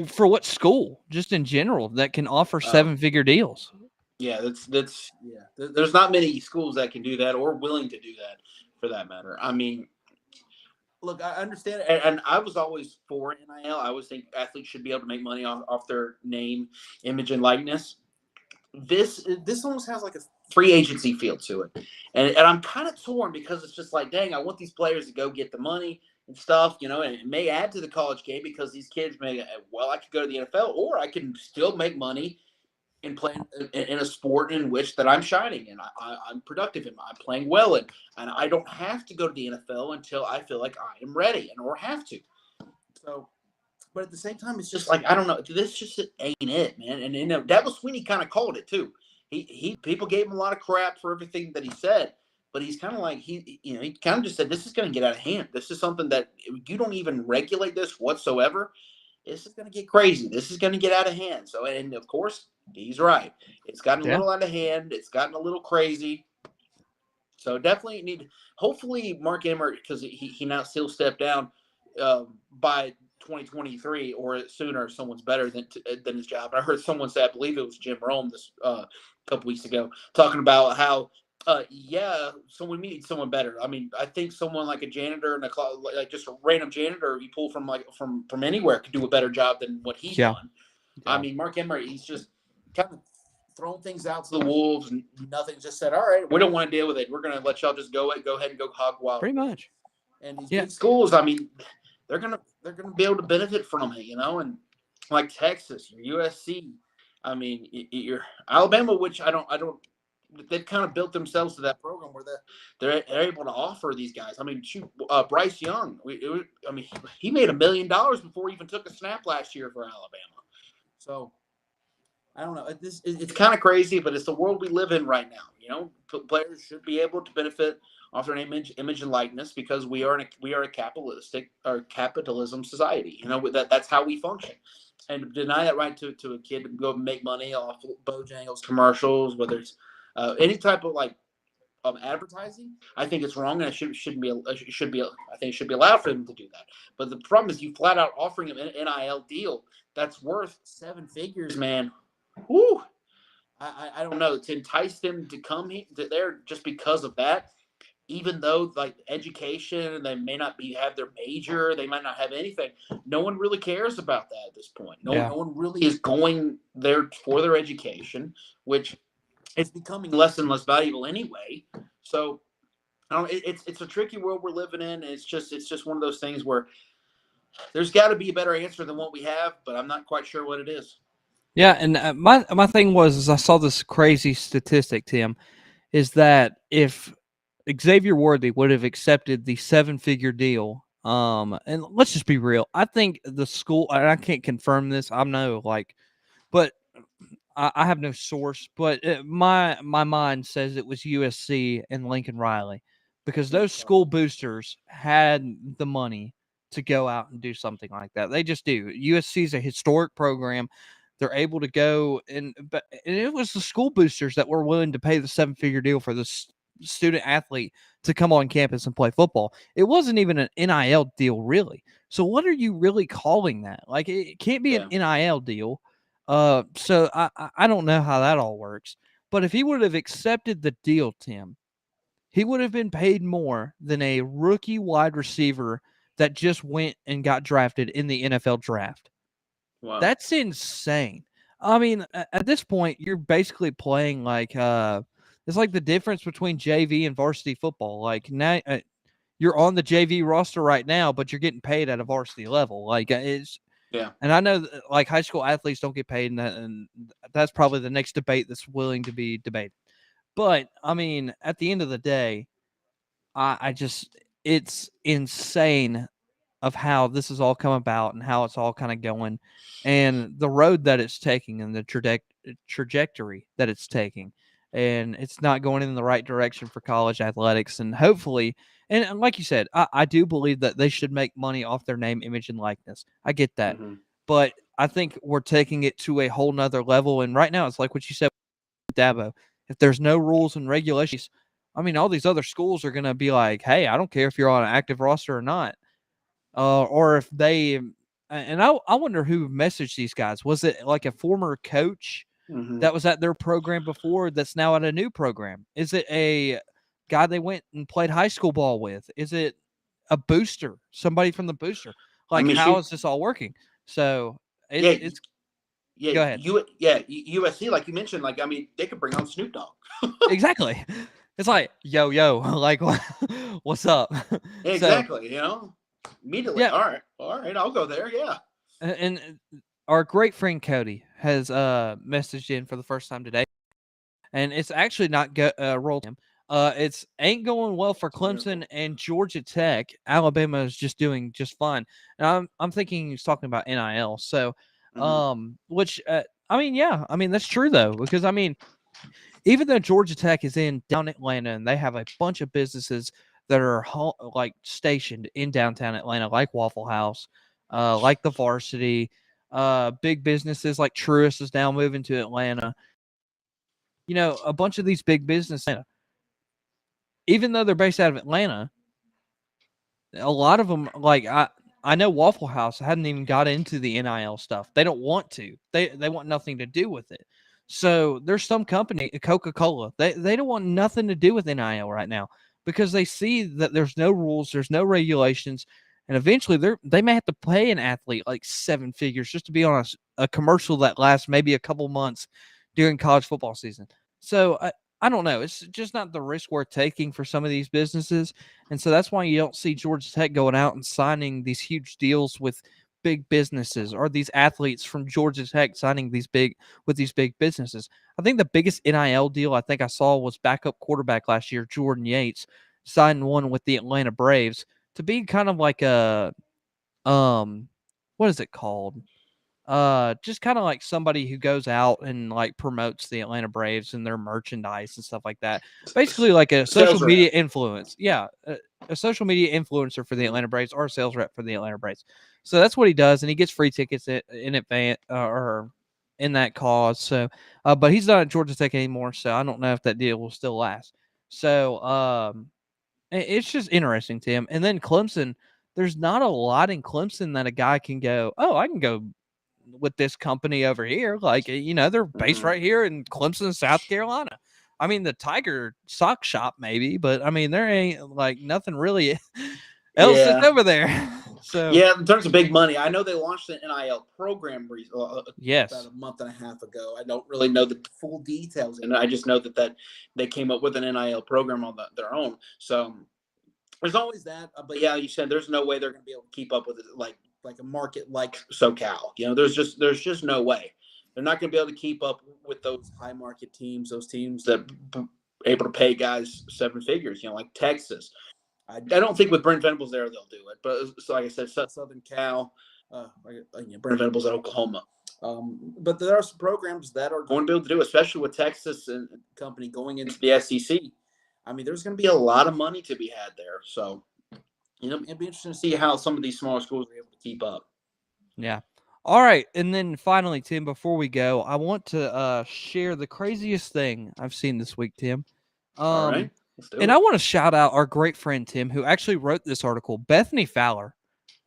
for what school, just in general, that can offer Oh, 7-figure deals? yeah. That's yeah. There's not many schools that can do that or willing to do that, for that matter. I mean, look, I understand, and I was always for NIL. I always think athletes should be able to make money off their name, image, and likeness. This almost has like a free agency feel to it, and I'm kind of torn because it's just like, dang, I want these players to go get the money and stuff, and it may add to the college game because these kids may, well, I could go to the NFL or I can still make money and playing in a sport in which that I'm shining and I'm productive and I'm playing well and I don't have to go to the NFL until I feel like I am ready and or have to. So, but at the same time, it's just like I don't know. This just ain't it, man. And Dabo Sweeney kind of called it too. He people gave him a lot of crap for everything that he said, but he's kind of like he kind of just said this is going to get out of hand. This is something that you don't even regulate this whatsoever. This is going to get crazy. This is going to get out of hand. So, and of course, he's right. It's gotten a Yeah. little out of hand. It's gotten a little crazy. So definitely need. Hopefully, Mark Emmert, because he now still stepped down by 2023 or sooner. Someone's better than his job. And I heard someone say, I believe it was Jim Rome this couple weeks ago, talking about how yeah, someone needs someone better. I mean, I think someone like a janitor and like just a random janitor you pull from from anywhere could do a better job than what he's Yeah. done. I mean, Mark Emmert, he's just kind of thrown things out to the wolves and nothing. Just said, all right, we don't want to deal with it. We're going to let y'all just go ahead and go hog wild. Pretty much. And these Yeah. big schools, I mean, they're gonna be able to benefit from it, and like Texas, your USC. I mean, your Alabama, which I don't. They've kind of built themselves to that program where they're able to offer these guys. I mean, shoot, Bryce Young. I mean, he made $1 million before he even took a snap last year for Alabama. So I don't know. It's kind of crazy, but it's the world we live in right now. Players should be able to benefit off their image and likeness because we are a capitalism society. That's how we function. And to deny that right to a kid to go make money off Bojangles commercials, whether it's any type of advertising, I think it's wrong, and it shouldn't be. It should be. I think it should be allowed for them to do that. But the problem is, you flat out offering them an NIL deal that's worth 7 figures, man. Whoo! I don't know. To entice them to come there just because of that, even though like education, they may not have their major, they might not have anything. No one really cares about that at this point. No one really is going there for their education, which it's becoming less and less valuable anyway. So I don't. It's a tricky world we're living in. It's just one of those things where there's got to be a better answer than what we have, but I'm not quite sure what it is. Yeah, and my thing was I saw this crazy statistic, Tim, is that if Xavier Worthy would have accepted the 7-figure deal, and let's just be real, I think the school, and I can't confirm this, but I have no source, but my mind says it was USC and Lincoln Riley because Yeah, those school boosters had the money to go out and do something like that. They just do. USC is a historic program. They're able to go and it was the school boosters that were willing to pay the 7-figure deal for this student athlete to come on campus and play football. It wasn't even an NIL deal, really. So what are you really calling that? Like it can't be an yeah, NIL deal. So I don't know how that all works. But if he would have accepted the deal, Tim, he would have been paid more than a rookie wide receiver that just went and got drafted in the NFL draft. wow, That's insane. I mean, at this point, you're basically playing like it's like the difference between JV and varsity football. Like now, you're on the JV roster right now, but you're getting paid at a varsity level. Like it's yeah, and I know that, like high school athletes don't get paid, and that's probably the next debate that's willing to be debated. But I mean, at the end of the day, I just it's insane of how this has all come about and how it's all kind of going, and the road that it's taking and the trajectory that it's taking, and it's not going in the right direction for college athletics. And hopefully, and like you said, I do believe that they should make money off their name, image, and likeness. I get that, hmm but I think we're taking it to a whole nother level. And right now, it's like what you said, Dabo. If there's no rules and regulations, I mean, all these other schools are going to be like, hey, I don't care if you're on an active roster or not. Or if they, and I wonder who messaged these guys. Was it like a former coach hmm that was at their program before that's now at a new program? Is it a guy they went and played high school ball with? Is it a booster, somebody from the booster? I Like, mean, how shoot, is this all working? So yeah, it's yeah, go ahead. USC, like you mentioned, like I mean, they could bring on Snoop Dogg. Exactly. It's like, yo, like, what's up? Yeah, So, exactly. Immediately. yeah. All right, I'll go there. Yeah. And our great friend Cody has messaged in for the first time today, and it's actually not rolled him. It's ain't going well for It's a miracle. Clemson and Georgia Tech. Alabama is just doing just fine. And I'm thinking he's talking about NIL. So, hmm which I mean, yeah, I mean that's true though, because I mean even though Georgia Tech is in down Atlanta and they have a bunch of businesses that are like stationed in downtown Atlanta, like Waffle House, like the Varsity, big businesses like Truist is now moving to Atlanta. You know, a bunch of these big businesses, even though they're based out of Atlanta, a lot of them, like I know Waffle House hadn't even got into the NIL stuff. They don't want to. They want nothing to do with it. So there's some company, Coca-Cola, they don't want nothing to do with NIL right now because they see that there's no rules, there's no regulations, and eventually they may have to pay an athlete like 7 figures just to be on a commercial that lasts maybe a couple months during college football season. So I don't know. It's just not the risk worth taking for some of these businesses. And so that's why you don't see Georgia Tech going out and signing these huge deals with big businesses or these athletes from Georgia Tech signing these big businesses. I think the biggest NIL deal I think I saw was backup quarterback last year, Jordan Yates, signed one with the Atlanta Braves to be kind of like a um what is it called? Just kind of like somebody who goes out and like promotes the Atlanta Braves and their merchandise and stuff like that. Basically, like a social Sales media rep. influence. Yeah, a social media influencer for the Atlanta Braves or a sales rep for the Atlanta Braves. So that's what he does, and he gets free tickets in advance or in that cause. So, but he's not at Georgia Tech anymore, so I don't know if that deal will still last. So, it's just interesting to him. And then Clemson, there's not a lot in Clemson that a guy can go, oh, I can go with this company over here. Like, they're based hmm right here in Clemson, South Carolina. I mean, the Tiger sock shop, maybe, but I mean, there ain't like nothing really else that's Yeah. over there. So, Yeah, in terms of big money, I know they launched an NIL program about yes. a month and a half ago. I don't really know the full details, and I just know that they came up with an NIL program on their own. So there's always that. But yeah, you said there's no way they're going to be able to keep up with it, like a market like SoCal. There's just no way. They're not going to be able to keep up with those high market teams, those teams that able to pay guys 7 figures. Like Texas. I don't think with Brent Venables there they'll do it. But so like I said, Southern Cal, Brent Venables at Oklahoma. But there are some programs that are going to be able to do, especially with Texas and company going into the SEC. I mean, there's going to be a lot of money to be had there. So, it'd be interesting to see how some of these smaller schools are able to keep up. Yeah. All right. And then finally, Tim, before we go, I want to share the craziest thing I've seen this week, Tim. All right. Let's do And it. I want to shout out our great friend, Tim, who actually wrote this article. Bethany Fowler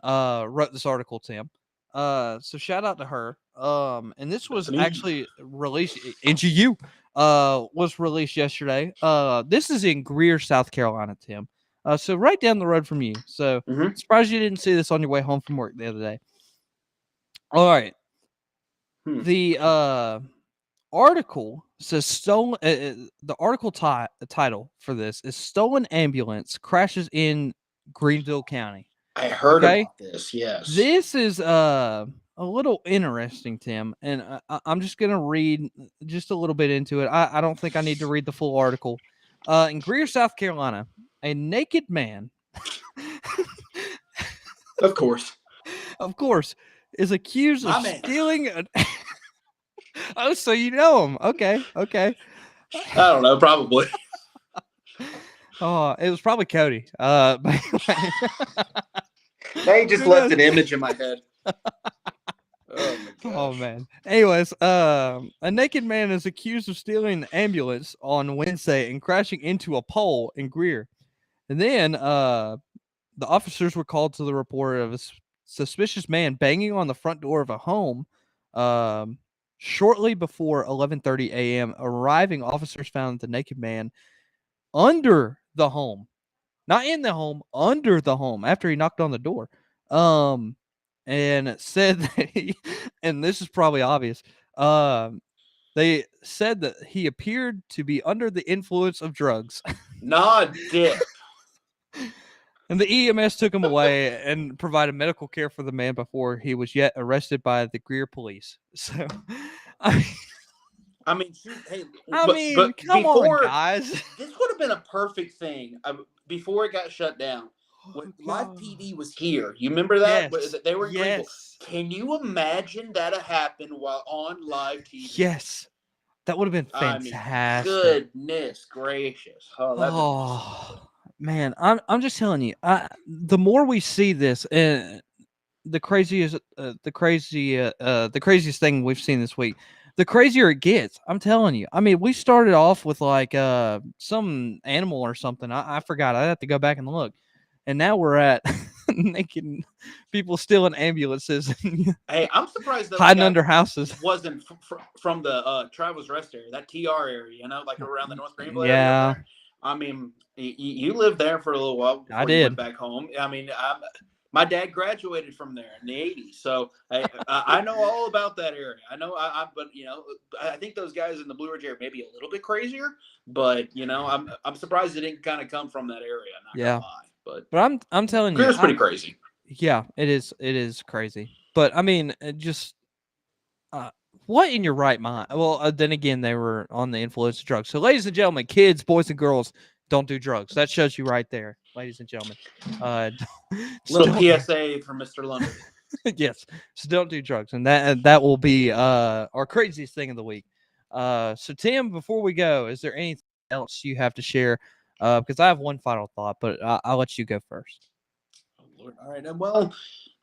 wrote this article, Tim. So shout out to her. And this was Bethany. actually released into you. Was released yesterday. This is in Greer, South Carolina, Tim. So right down the road from you. So Mm-hmm. surprised you didn't see this on your way home from work the other day. All right. The article says stolen. The article title for this is "Stolen Ambulance Crashes in Greenville County." I heard about this. Yes. This is a little interesting, Tim, and I'm just gonna read just a little bit into it. I don't think I need to read the full article. In Greer, South Carolina, a naked man, Of course, is accused of stealing an. Oh, so you know him? Okay. I don't know, probably. Oh, it was probably Cody. They just left an image in my head. Oh man. Anyways, a naked man is accused of stealing an ambulance on Wednesday and crashing into a pole in Greer. And then the officers were called to the report of a suspicious man banging on the front door of a home shortly before 11:30 a.m. Arriving officers found the naked man under the home. Not in the home, under the home after he knocked on the door. And said that and this is probably obvious. They said that he appeared to be under the influence of drugs. Nah, dip. And the EMS took him away and provided medical care for the man before he was yet arrested by the Greer police. So, I mean, shoot, hey, but come on, guys. This would have been a perfect thing before it got shut down. When Live PD was here, you remember that? Yes. They were in Greenville. Yes. Can you imagine that happened while on live TV? Yes. That would have been fantastic. I mean, goodness gracious. Oh, man, I'm just telling you. The more we see this, and the craziest thing we've seen this week, the crazier it gets. I'm telling you. I mean, we started off with like some animal or something. I forgot. I have to go back and look. And now we're at naked people stealing ambulances. Hey, I'm surprised that hiding under houses wasn't from the Travelers Rest area, that TR area, like around the North Greenville area. Yeah. I mean, you lived there for a little while before I did. You went back home. I mean, my dad graduated from there in the 80s, so I know all about that area. I know, but I think those guys in the Blue Ridge area may be a little bit crazier, but I'm surprised it didn't kind of come from that area. Not gonna lie. But I'm telling you, Greer's pretty crazy. Yeah, it is. It is crazy. But I mean, just what in your right mind? Well, then again, they were on the influence of drugs. So, ladies and gentlemen, kids, boys and girls, don't do drugs. That shows you right there, ladies and gentlemen. Little PSA from Mr. London. Yes, so don't do drugs, and that will be our craziest thing of the week. So, Tim, before we go, is there anything else you have to share? Because I have one final thought, but I'll let you go first. Oh, Lord. All right. Well,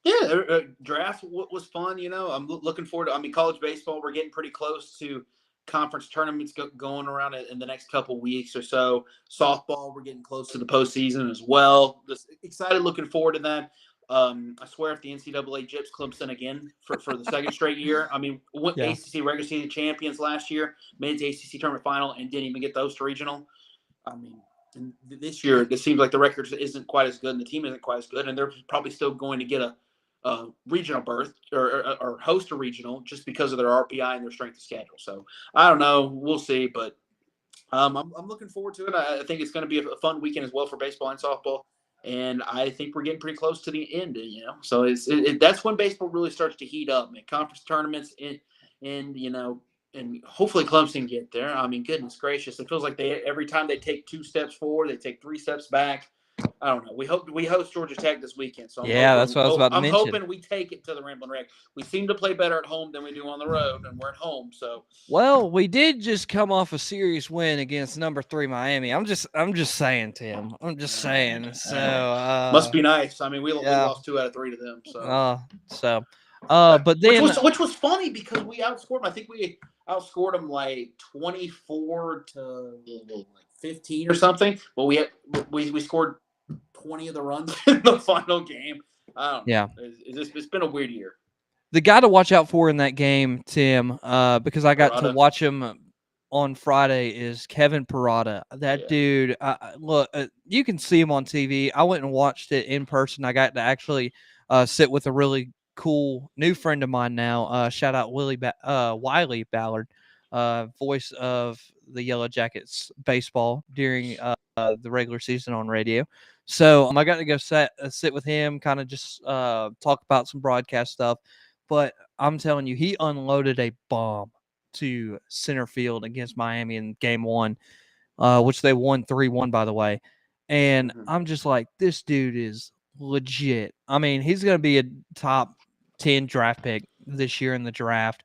yeah, draft was fun. I'm looking forward to. I mean, college baseball. We're getting pretty close to conference tournaments going around in the next couple weeks or so. Softball, we're getting close to the postseason as well. Just excited, looking forward to that. I swear, if the NCAA gyps Clemson again for the second straight year. I mean, went ACC regular season champions last year, made the ACC tournament final, and didn't even get those to regional. I mean. And this year, it seems like the record isn't quite as good, and the team isn't quite as good, and they're probably still going to get a regional berth or host a regional just because of their RPI and their strength of schedule. So I don't know, we'll see, but I'm looking forward to it. I think it's going to be a fun weekend as well for baseball and softball, and I think we're getting pretty close to the end. So that's when baseball really starts to heat up, man. Conference tournaments and hopefully Clemson get there. I mean, goodness gracious. It feels like every time they take 2 steps forward, they take 3 steps back. I don't know. We host Georgia Tech this weekend, so Yeah, that's what I was about to I'm mention. hoping we take it to the Ramblin' Wreck. We seem to play better at home than we do on the road, and we're at home, so. Well, we did just come off a series win against number 3 Miami. I'm just saying, Tim. I'm just saying. So Must be nice. I mean, we yeah. lost 2 out of 3 to them, so. But then which was funny because we outscored them. I think we outscored them like 24 to like 15 or something. But we scored 20 of the runs in the final game. I don't know. Yeah. It's been a weird year. The guy to watch out for in that game, Tim, because I got to Parada. watch him on Friday, is Kevin Parada. That dude, look, you can see him on TV. I went and watched it in person. I got to actually sit with a really cool new friend of mine now. Shout out Willie Wiley Ballard, voice of the Yellow Jackets baseball during the regular season on radio. So I got to go sit with him, kind of just talk about some broadcast stuff. But I'm telling you, he unloaded a bomb to center field against Miami in game 1, which they won 3-1, by the way. And I'm just like, this dude is legit. I mean, he's going to be a top 10 draft pick this year in the draft.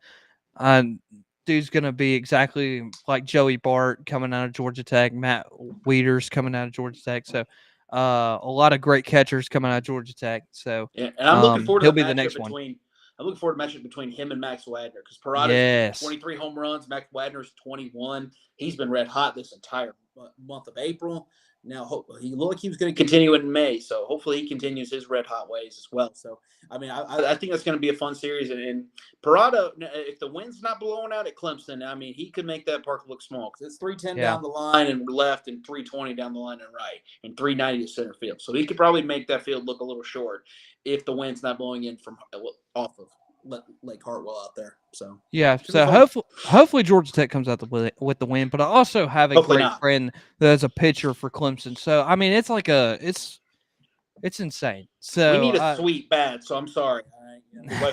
Dude's going to be exactly like Joey Bart coming out of Georgia Tech, Matt Wieters coming out of Georgia Tech. So a lot of great catchers coming out of Georgia Tech. So yeah, and I'm looking forward to he'll be the next one. I'm looking forward to matchup between him and Max Wagner because Parada's 23 home runs, Max Wagner's 21. He's been red hot this entire month of April. Now he looked like he was going to continue in May, so hopefully he continues his red hot ways as well. So I mean, I think that's going to be a fun series. And Parada, if the wind's not blowing out at Clemson, I mean, he could make that park look small because it's 310 down the line and left, and 320 down the line and right, and 390 to center field. So he could probably make that field look a little short if the wind's not blowing in from off of Lake Hartwell out there. So yeah, so hopefully Georgia Tech comes out with the win. But I also have a great friend that's a pitcher for Clemson. So I mean, it's like it's insane. So we need a sweep bad. So I'm sorry.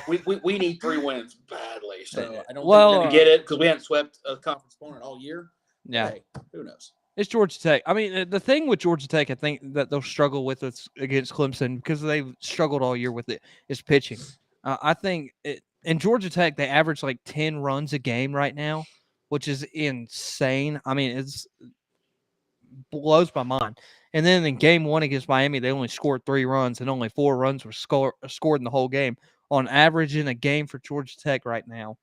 We need 3 wins badly. So I don't think we're gonna get it because we haven't swept a conference opponent all year. Yeah, hey, who knows? It's Georgia Tech. I mean, the thing with Georgia Tech, I think that they'll struggle with it against Clemson because they've struggled all year with it, is pitching. I think in Georgia Tech, they average like 10 runs a game right now, which is insane. I mean, it blows my mind. And then in game 1 against Miami, they only scored 3 runs, and only 4 runs were scored in the whole game. On average in a game for Georgia Tech right now,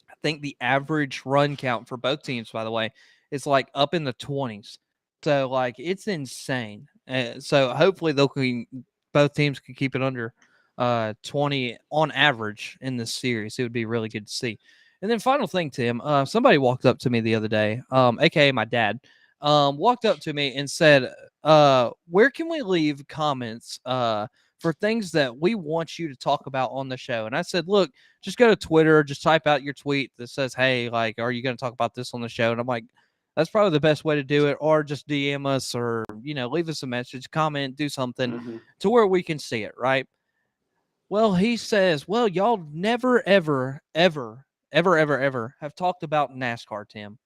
I think the average run count for both teams, by the way, is like up in the 20s. So, like, it's insane. So, hopefully, both teams can keep it under 20 on average in this series. It would be really good to see. And then, final thing, Tim, somebody walked up to me the other day, aka my dad, walked up to me and said, where can we leave comments for things that we want you to talk about on the show? And I said, look, just go to Twitter, just type out your tweet that says, hey, like, are you going to talk about this on the show? And I'm like, that's probably the best way to do it. Or just DM us, or, leave us a message, comment, do something to where we can see it, right? Well, he says, well, y'all never, ever, ever, ever, ever, ever have talked about NASCAR, Tim.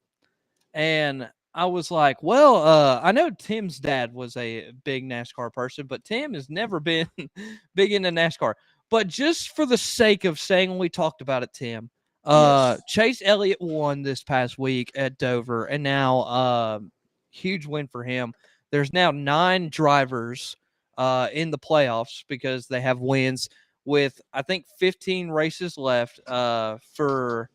And I was like, well, I know Tim's dad was a big NASCAR person, but Tim has never been big into NASCAR. But just for the sake of saying we talked about it, Tim, Chase Elliott won this past week at Dover, and now huge win for him. There's now 9 drivers in the playoffs because they have wins with, I think, 15 races left for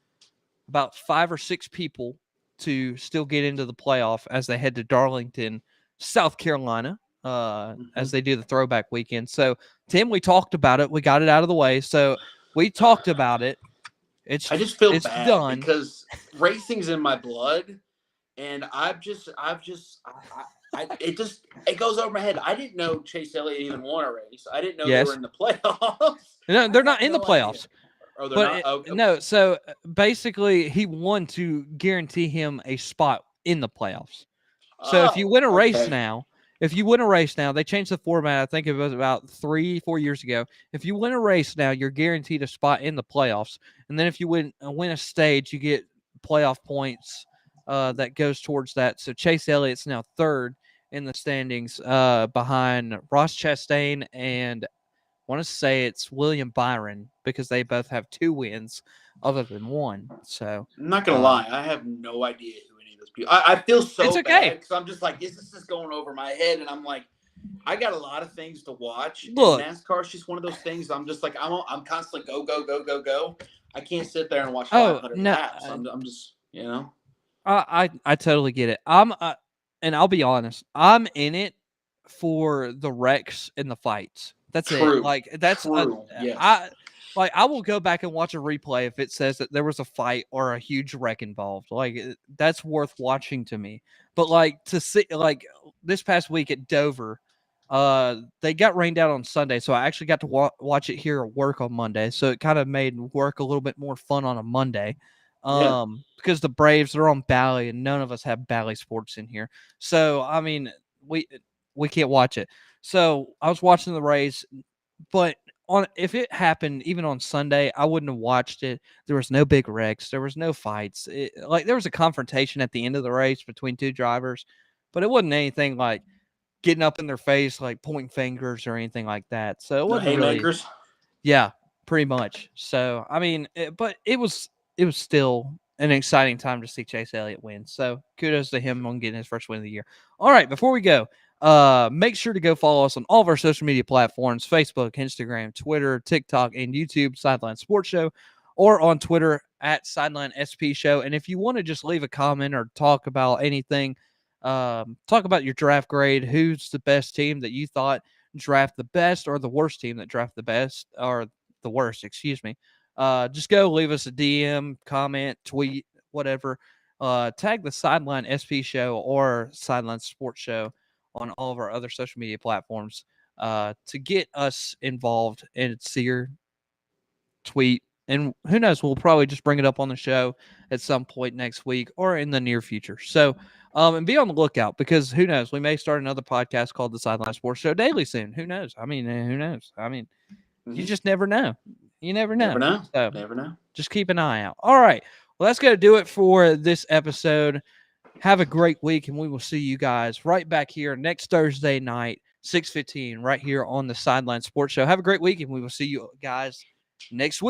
about 5 or 6 people to still get into the playoff as they head to Darlington, South Carolina, as they do the throwback weekend. So, Tim, we talked about it. We got it out of the way. So we talked about it. I just feel bad done because racing's in my blood, and it goes over my head. I didn't know Chase Elliott even won a race. I didn't know they were in the playoffs. No, they're not in the playoffs. Idea. Oh, they're not? Okay. No, so basically he won to guarantee him a spot in the playoffs. So if you win a race now, they changed the format. I think it was about 3-4 years ago. If you win a race now, you're guaranteed a spot in the playoffs. And then if you win a stage, you get playoff points that goes towards that. So Chase Elliott's now 3rd in the standings, behind Ross Chastain and want to say it's William Byron because they both have 2 wins other than one. So I'm not gonna um, lie, I have no idea who any of those people. I feel it's so bad okay. because I'm just like, this is just going over my head, and I'm like, I got a lot of things to watch, and Look, NASCAR is just one of those things. I'm just like, I'm constantly go go go go go. I can't sit there and watch oh 500 no, laps. I'm just I totally get it. And I'll be honest, I'm in it for the wrecks and the fights. That's it. true, Like that's a true. Yes, I like I will go back and watch a replay if it says that there was a fight or a huge wreck involved. Like that's worth watching to me. But like to see like this past week at Dover, they got rained out on Sunday, so I actually got to watch it here at work on Monday. So it kind of made work a little bit more fun on a Monday. yeah, Because the Braves are on Bally and none of us have Bally Sports in here. So I mean, we we can't watch it. So I was watching the Rays, but on if it happened even on Sunday, I wouldn't have watched it. There was no big wrecks, there was no fights. Like there was a confrontation at the end of the race between 2 drivers, but it wasn't anything like getting up in their face, like pointing fingers or anything like that. So it no wasn't really, haymakers. yeah, pretty much. So I mean, but it was still an exciting time to see Chase Elliott win. So kudos to him on getting his first win of the year. All right, before we go, make sure to go follow us on all of our social media platforms: Facebook, Instagram, Twitter, TikTok, and YouTube. Sideline Sports Show, or on Twitter at Sideline SP Show. And if you want to just leave a comment or talk about anything, talk about your draft grade, who's the best team that you thought draft the best, or the worst team that draft the best, or the worst, excuse me. Just go leave us a DM, comment, tweet, whatever. Tag the Sideline SP Show or Sideline Sports Show on all of our other social media platforms to get us involved and see your tweet. And who knows, we'll probably just bring it up on the show at some point next week or in the near future. So, and be on the lookout because who knows, we may start another podcast called the Sideline Sports Show Daily soon. Who knows? I mean, who knows? I mean, you Mm-hmm. just never know. You never Never know. know. So Never know. just keep an eye out. All right. Well, that's going to do it for this episode. Have a great week, and we will see you guys right back here next Thursday night, 6:15, right here on the Sideline Sports Show. Have a great week, and we will see you guys next week.